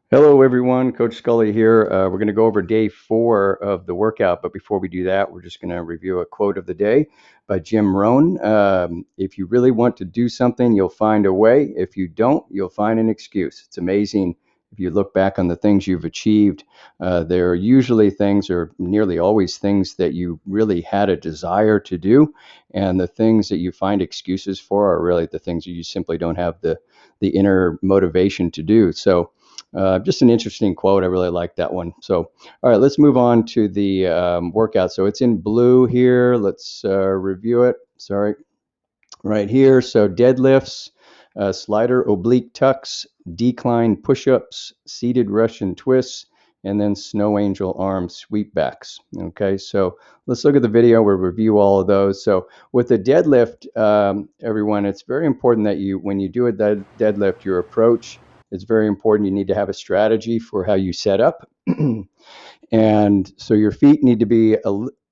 Hello, everyone. Coach Scully here. We're going to go over day 4 of the workout, but before we do that, we're just going to review a quote of the day by Jim Rohn. If you really want to do something, you'll find a way. If you don't, you'll find an excuse. It's amazing. If you look back on the things you've achieved, there are usually things, or nearly always things, that you really had a desire to do, and the things that you find excuses for are really the things you simply don't have the inner motivation to do. So just an interesting quote. I really like that one. So, all right, let's move on to the workout. So it's in blue here. Let's review it. Sorry, right here. So deadlifts, slider oblique tucks, decline push-ups, seated Russian twists, and then snow angel arm sweep backs. Okay, so let's look at the video. We'll review all of those. So with the deadlift, everyone, it's very important that when you do a deadlift, your approach is very important. You need to have a strategy for how you set up. And so your feet need to be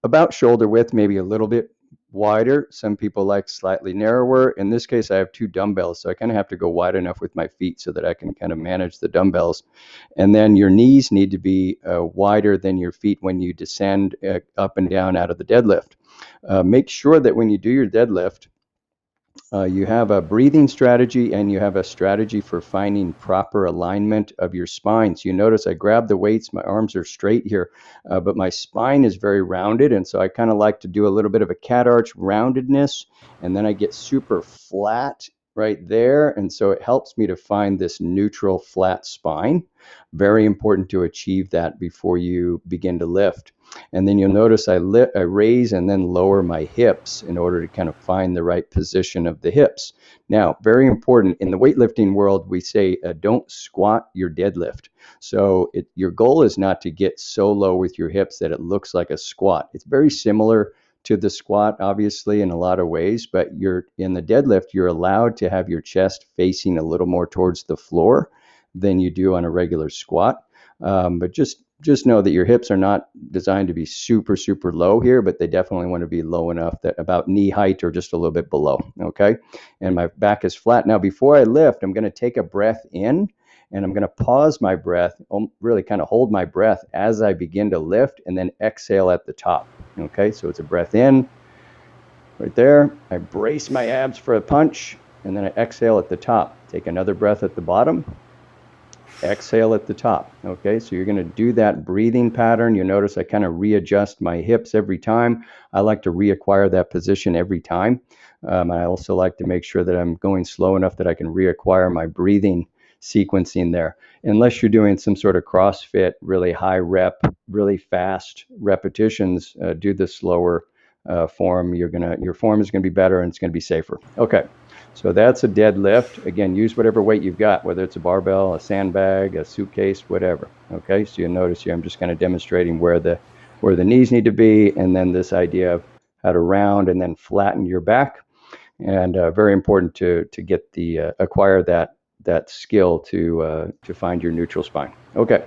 about shoulder width, maybe a little bit wider. Some people like slightly narrower. In this case, I have 2 dumbbells, so I kind of have to go wide enough with my feet so that I can kind of manage the dumbbells. And then your knees need to be wider than your feet when you descend up and down out of the deadlift. Make sure that when you do your deadlift, you have a breathing strategy and you have a strategy for finding proper alignment of your spine. So you notice I grab the weights, my arms are straight here, but my spine is very rounded. And so I kind of like to do a little bit of a cat arch roundedness, and then I get super flat right there. And so it helps me to find this neutral flat spine. Very important to achieve that before you begin to lift. And then you'll notice I raise and then lower my hips in order to kind of find the right position of the hips. Now, very important, in the weightlifting world, we say don't squat your deadlift. So your goal is not to get so low with your hips that it looks like a squat. It's very similar to the squat, obviously, in a lot of ways, but in the deadlift, you're allowed to have your chest facing a little more towards the floor than you do on a regular squat. But just know that your hips are not designed to be super, super low here, but they definitely want to be low enough that about knee height or just a little bit below, okay? And my back is flat. Now, before I lift, I'm going to take a breath in, and I'm going to pause my breath, really kind of hold my breath as I begin to lift, and then exhale at the top, okay? So it's a breath in, right there. I brace my abs for a punch, and then I exhale at the top. Take another breath at the bottom. Exhale at the top. Okay, so you're going to do that breathing pattern. You notice I kind of readjust my hips every time. I like to reacquire that position every time. I also like to make sure that I'm going slow enough that I can reacquire my breathing sequencing there. Unless you're doing some sort of CrossFit, really high rep, really fast repetitions, do the slower form. Your form is going to be better and it's going to be safer. Okay. So that's a deadlift. Again, use whatever weight you've got, whether it's a barbell, a sandbag, a suitcase, whatever. Okay, so you'll notice here I'm just kind of demonstrating where the knees need to be, and then this idea of how to round and then flatten your back. And very important to get acquire that skill to find your neutral spine. Okay.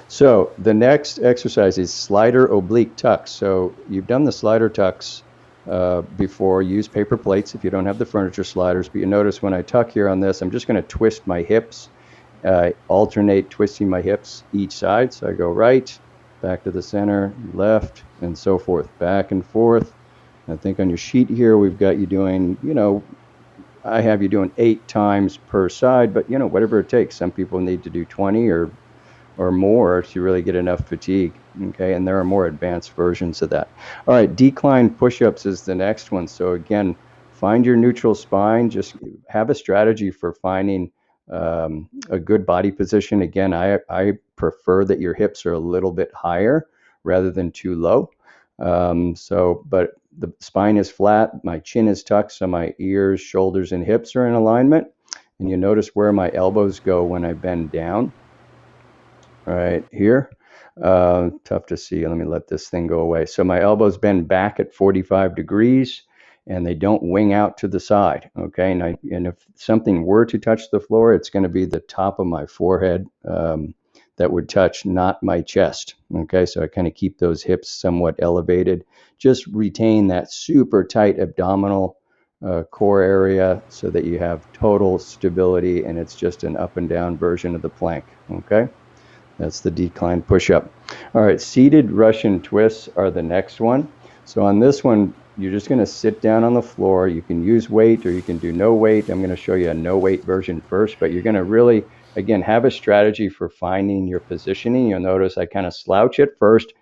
So the next exercise is slider oblique tucks. So you've done the slider tucks before. Use paper plates if you don't have the furniture sliders, but you notice when I tuck here on this, I'm just going to twist my hips, alternate twisting my hips each side. So I go right, back to the center, left, and so forth, back and forth. I think on your sheet here, we've got you doing, I have you doing 8 times per side, but whatever it takes. Some people need to do 20 or more to really get enough fatigue. Okay, and there are more advanced versions of that. All right, decline push-ups is the next one. So again, find your neutral spine. Just have a strategy for finding a good body position. Again, I prefer that your hips are a little bit higher rather than too low. But the spine is flat, my chin is tucked, so my ears, shoulders, and hips are in alignment. And you notice where my elbows go when I bend down. Right here. Tough to see. Let me let this thing go away. So my elbows bend back at 45 degrees and they don't wing out to the side. Okay. And if something were to touch the floor, it's going to be the top of my forehead that would touch, not my chest. Okay. So I kind of keep those hips somewhat elevated. Just retain that super tight abdominal core area so that you have total stability and it's just an up and down version of the plank. Okay, that's the decline push-up. All right, seated Russian twists are the next one. So on this one, you're just going to sit down on the floor. You can use weight or you can do no weight. I'm going to show you a no weight version first, but you're going to really, again, have a strategy for finding your positioning. You'll notice I kind of slouch at first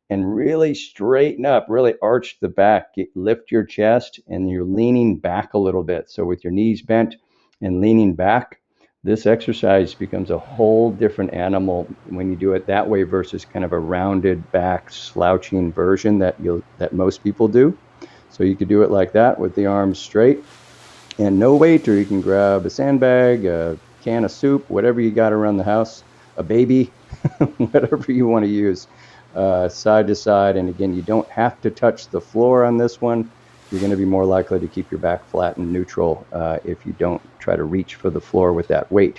and really straighten up, really arch the back, lift your chest, and you're leaning back a little bit. So with your knees bent and leaning back, this exercise becomes a whole different animal when you do it that way versus kind of a rounded back slouching version that most people do. So you could do it like that with the arms straight and no weight, or you can grab a sandbag, a can of soup, whatever you got around the house, a baby, whatever you want to use, side to side. And again, you don't have to touch the floor on this one. You're going to be more likely to keep your back flat and neutral if you don't try to reach for the floor with that weight.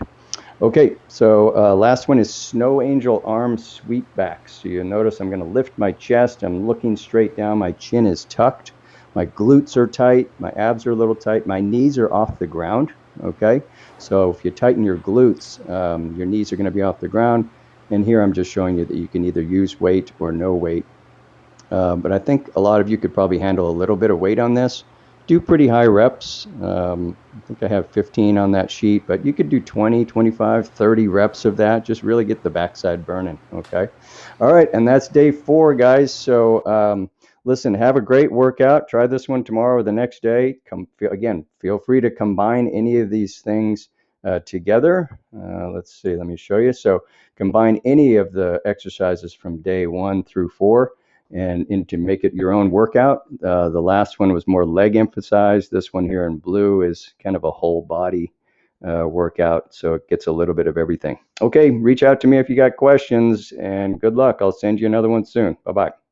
Okay, so last one is snow angel arm sweep back. So you notice I'm going to lift my chest. I'm looking straight down. My chin is tucked. My glutes are tight. My abs are a little tight. My knees are off the ground. Okay, so if you tighten your glutes, your knees are going to be off the ground. And here I'm just showing you that you can either use weight or no weight. But I think a lot of you could probably handle a little bit of weight on this. Do pretty high reps. I think I have 15 on that sheet, but you could do 20, 25, 30 reps of that. Just really get the backside burning, okay? All right, and that's day 4, guys. So listen, have a great workout. Try this one tomorrow or the next day. Again, feel free to combine any of these things together. Let's see, let me show you. So combine any of the exercises from day 1 through 4 and to make it your own workout. The last one was more leg emphasized. This one here in blue is kind of a whole body workout, so it gets a little bit of everything. Okay, reach out to me if you got questions, and good luck. I'll send you another one soon. Bye-bye.